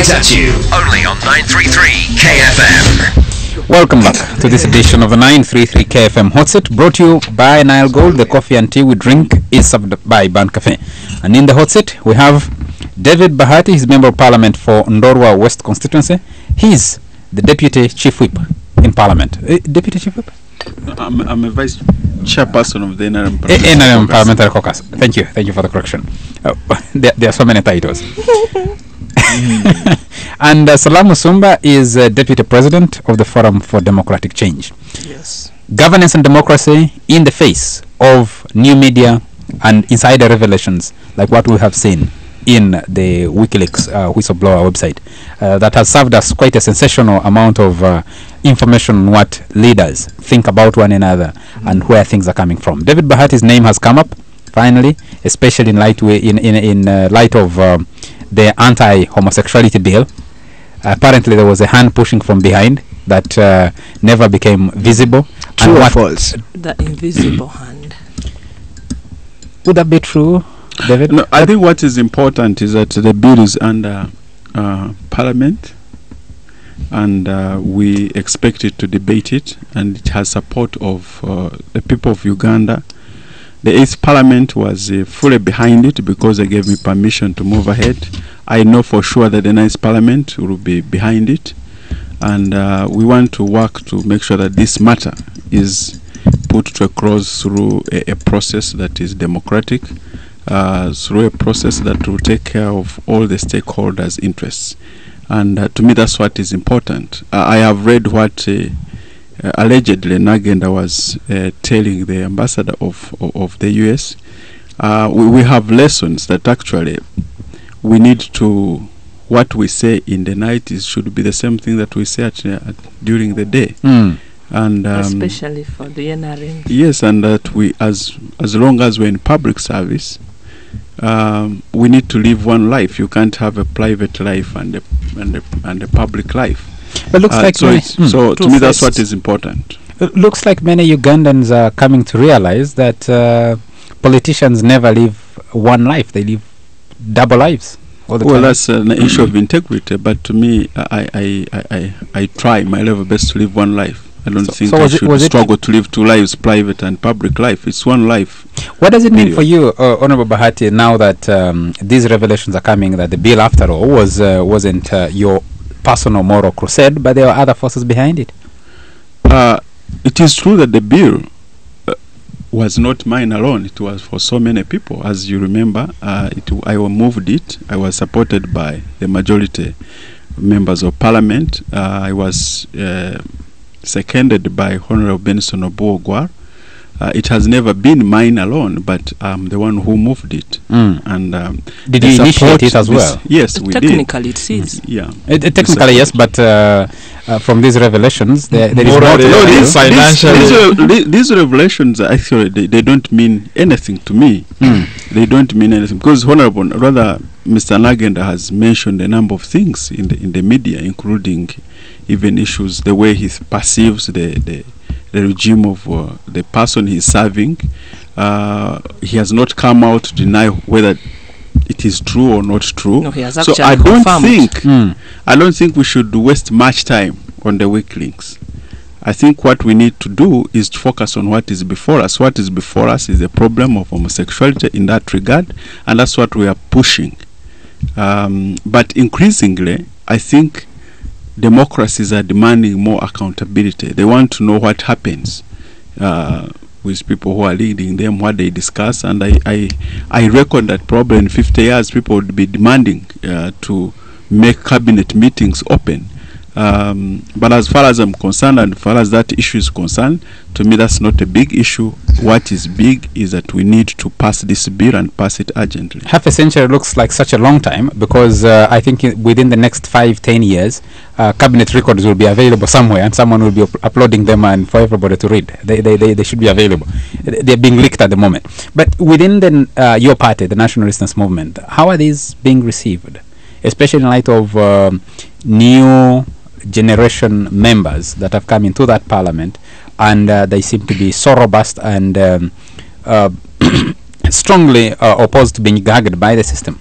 right at you. Only on 933 KFM. Welcome back to this edition of the 933 KFM Hot Set, brought to you by Nile Gold. The coffee and tea we drink is served by Ban Cafe. And in the Hot Set, we have David Bahati. He's Member of Parliament for Ndorwa West constituency. He's the Deputy Chief Whip in Parliament. Deputy Chief Whip? I'm a Vice Chairperson of the NRM Parliamentary Caucus. Thank you for the correction. There are so many titles. And Salaamu is Deputy President of the Forum for Democratic Change. Yes. Governance and democracy in the face of new media and insider revelations like what we have seen in the WikiLeaks whistleblower website that has served us quite a sensational amount of information on what leaders think about one another and where things are coming from. David Bahati's name has come up finally, especially in light of the anti-homosexuality bill. Apparently there was a hand pushing from behind that never became visible. True or false? The invisible hand. Would that be true, David? No, I think what is important is that the bill is under Parliament, and we expect it to debate it, and it has support of the people of Uganda. The 8th Parliament was fully behind it because they gave me permission to move ahead. I know for sure that the 9th Parliament will be behind it, and we want to work to make sure that this matter is put to a close through a process that is democratic, through a process that will take care of all the stakeholders' interests. And to me, that's what is important. I have read what allegedly Nagenda was telling the ambassador of the US. We have lessons that actually we need to, what we say in the night should be the same thing that we say during the day. And especially for the NRM. Yes, and that we, as long as we're in public service, we need to live one life. You can't have a private life and a public life. But looks like so to me that's what is important. It looks like many Ugandans are coming to realize that politicians never live one life; they live double lives. All the time. That's an issue of integrity. But to me, I try my level best to live one life. I don't think I should struggle to live two lives, private and public life. It's one life. What does it mean for you, Honorable Bahati, now that these revelations are coming, that the bill, after all, wasn't your personal moral crusade, but there are other forces behind it? It is true that the bill was not mine alone. It was for so many people. As you remember, I moved it. I was supported by the majority members of Parliament. I was seconded by Honorable Benson Obuogwar. It has never been mine alone, but I'm the one who moved it. And did you initiate it as well? Yes, we did. Technically, it is. Yeah. Technically, yes, but from these revelations, there is more. These revelations actually they don't mean anything to me. They don't mean anything because Mr. Nagenda has mentioned a number of things in the media, including even issues, the way he perceives the regime of the person he's serving. He has not come out to deny whether it is true or not true. No, he has so I don't think we should waste much time on the weak links. I think what we need to do is to focus on what is before us. What is before us is the problem of homosexuality in that regard, and that's what we are pushing. But increasingly, I think democracies are demanding more accountability. They want to know what happens with people who are leading them, what they discuss, and I reckon that probably in 50 years people would be demanding to make cabinet meetings open. But as far as I'm concerned, and as far as that issue is concerned, to me that's not a big issue. What is big is that we need to pass this bill and pass it urgently. Half a century looks like such a long time because I think within the next 5-10 years, cabinet records will be available somewhere and someone will be uploading them and for everybody to read. They should be available. They're being leaked at the moment. But within your party, the National Resistance Movement, how are these being received? Especially in light of new generation members that have come into that parliament, and they seem to be so robust and strongly opposed to being gagged by the system.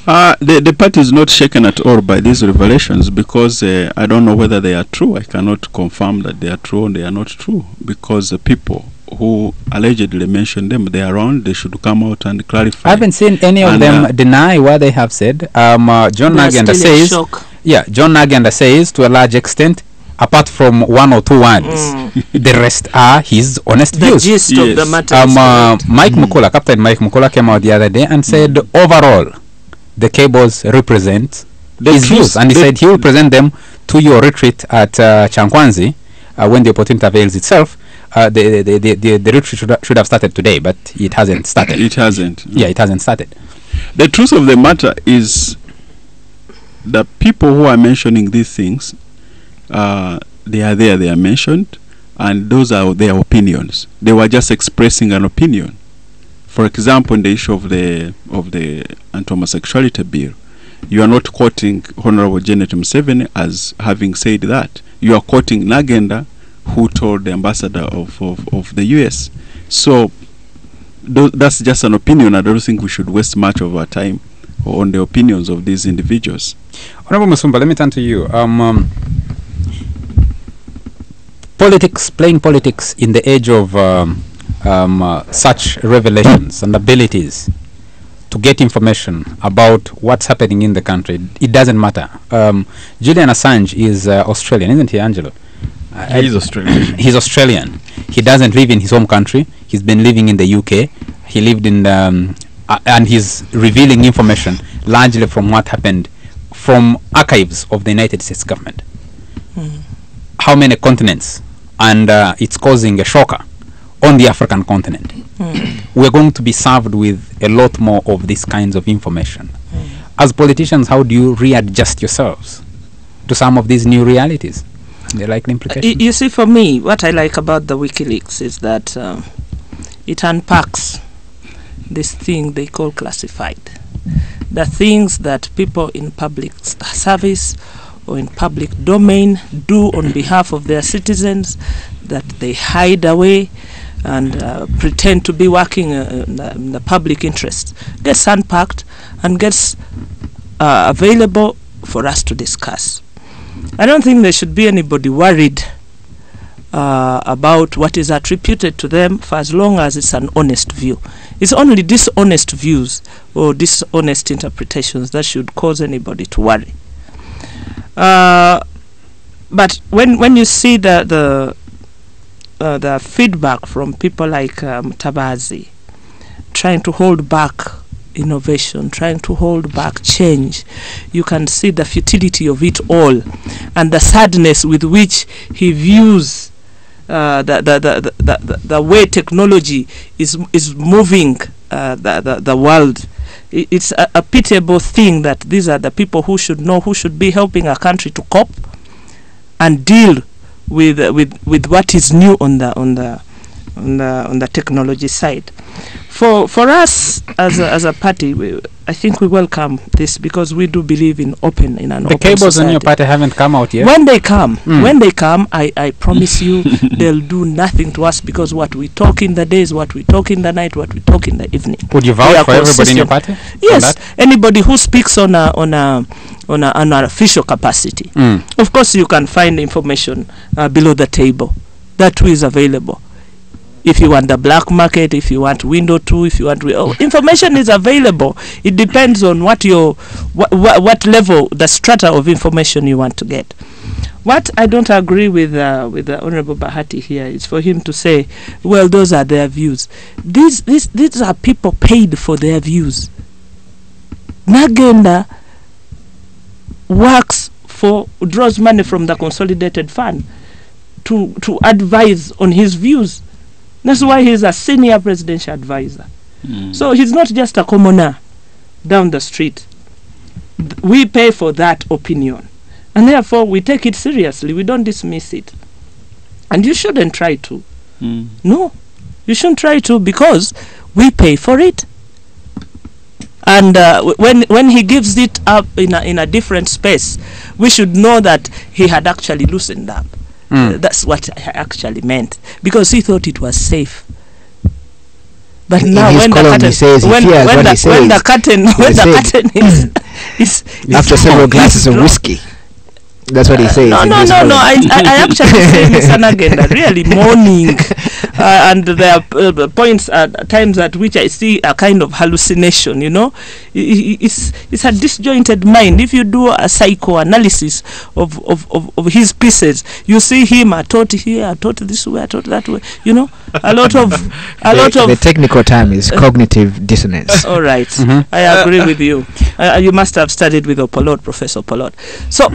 The party is not shaken at all by these revelations because I don't know whether they are true. I cannot confirm that they are true or they are not true because the people who allegedly mentioned them, they are around. They should come out and clarify. I haven't seen any of them deny what they have said. John Nagenda says, John Nagenda says to a large extent, apart from one or two words, the rest are his honest views. The gist of the matter. Mike Mukula, Captain Mike Mukula, came out the other day and said, overall, the cables represent his views, and he said he will present them to your retreat at Chankwanzi when the opportunity avails itself. The retreat should have started today, but it hasn't started. It hasn't. Yeah, it hasn't started. The truth of the matter is the people who are mentioning these things, they are there, they are mentioned, and those are their opinions. They were just expressing an opinion. For example, in the issue of the anti-homosexuality bill, you are not quoting Honorable Janet Museveni as having said that. You are quoting Nagenda, who told the ambassador of the US. So that's just an opinion. I don't think we should waste much of our time on the opinions of these individuals. Honorable Musumba, let me turn to you. Playing politics in the age of such revelations and abilities to get information about what's happening in the country, it doesn't matter. Julian Assange is Australian, isn't he, Angelo? He's Australian. He's Australian. He doesn't live in his home country. He's been living in the UK. He lived in and he's revealing information largely from what happened from archives of the United States government. How many continents? And it's causing a shocker on the African continent. We're going to be served with a lot more of these kinds of information. As politicians, how do you readjust yourselves to some of these new realities and the likely implications? You see, for me, what I like about the WikiLeaks is that it unpacks this thing they call classified. The things that people in public service or in public domain do on behalf of their citizens that they hide away and pretend to be working in the public interest gets unpacked and gets available for us to discuss. I don't think there should be anybody worried about what is attributed to them for as long as it's an honest view. It's only dishonest views or dishonest interpretations that should cause anybody to worry. But when you see the feedback from people like Tabazi, trying to hold back innovation, trying to hold back change, you can see the futility of it all and the sadness with which he views the way technology is moving the world. It's a pitiable thing that these are the people who should know, who should be helping a country to cope and deal with what is new on the technology side. For us as a party, I think we welcome this because we do believe in an open society. The cables in your party haven't come out yet. When they come, I promise you, they'll do nothing to us because what we talk in the day is what we talk in the night, what we talk in the evening. Would you vouch for everybody in your party? Yes, anybody who speaks on an official capacity. Of course, you can find information below the table. That too is available. If you want the black market, if you want window 2, if you want information is available. It depends on what level, the strata of information you want to get. What I don't agree with the Honorable Bahati here is for him to say, well, those are their views. These are people paid for their views. Nagenda draws money from the consolidated fund to advise on his views. That's why he's a senior presidential advisor. So he's not just a commoner down the street. We pay for that opinion. And therefore, we take it seriously. We don't dismiss it. And you shouldn't try to. No, you shouldn't try to because we pay for it. And when he gives it up in a different space, we should know that he had actually loosened up. That's what I actually meant, because he thought it was safe. But In now his when the column, curtain, he says he when, fears when what the he says. when the curtain when the said. curtain is After several glasses of drawn. whiskey. That's what he says. No, in no, his no, no. column. I actually say Miss Anagenda really mourning, and there are points at times at which I see a kind of hallucination. You know, it's a disjointed mind. If you do a psychoanalysis of his pieces, you see him. I taught here, I taught this way, I taught that way. You know, a lot of The technical term is cognitive dissonance. All right, I agree with you. You must have studied with Opolot, Professor Opolot. So,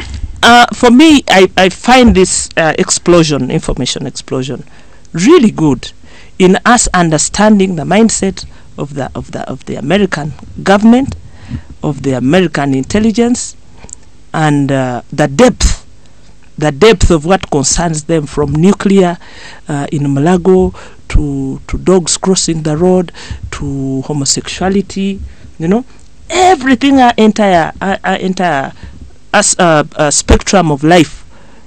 for me, I find this information explosion, really good in us understanding the mindset of the American government, of the American intelligence, and the depth of what concerns them, from nuclear in Malago to dogs crossing the road to homosexuality. You know, everything, our entire spectrum of life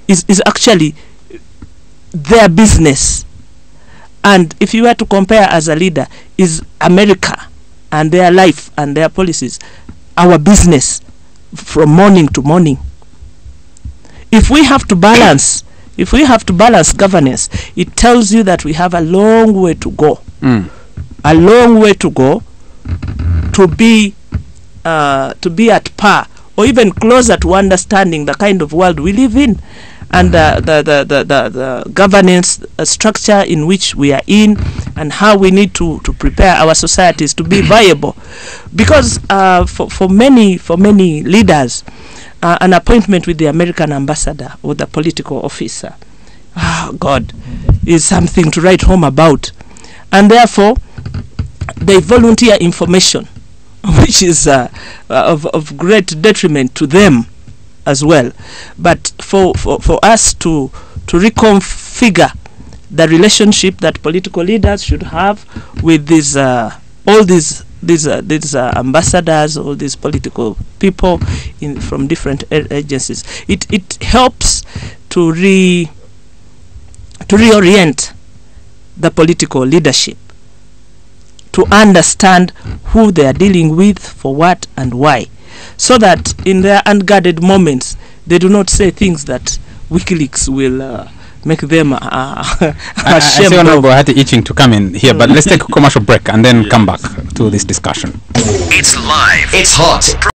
is actually their business. And if you were to compare as a leader, is America and their life and their policies our business from morning to morning? If we have to balance governance, it tells you that we have a long way to go. A long way to go to be at par, or even closer to understanding the kind of world we live in, and the governance structure in which we are in, and how we need to prepare our societies to be viable. Because for many leaders, an appointment with the American ambassador or the political officer, God, is something to write home about. And therefore, they volunteer information which is of great detriment to them as well. But for us to reconfigure the relationship that political leaders should have with these all these ambassadors, all these political people from different agencies, it helps to reorient the political leadership to understand who they are dealing with, for what and why, so that in their unguarded moments they do not say things that WikiLeaks will make them I ashamed see Honorable of. Bahati itching to come in here, but let's take a commercial break and then come back to this discussion. It's live. It's hot.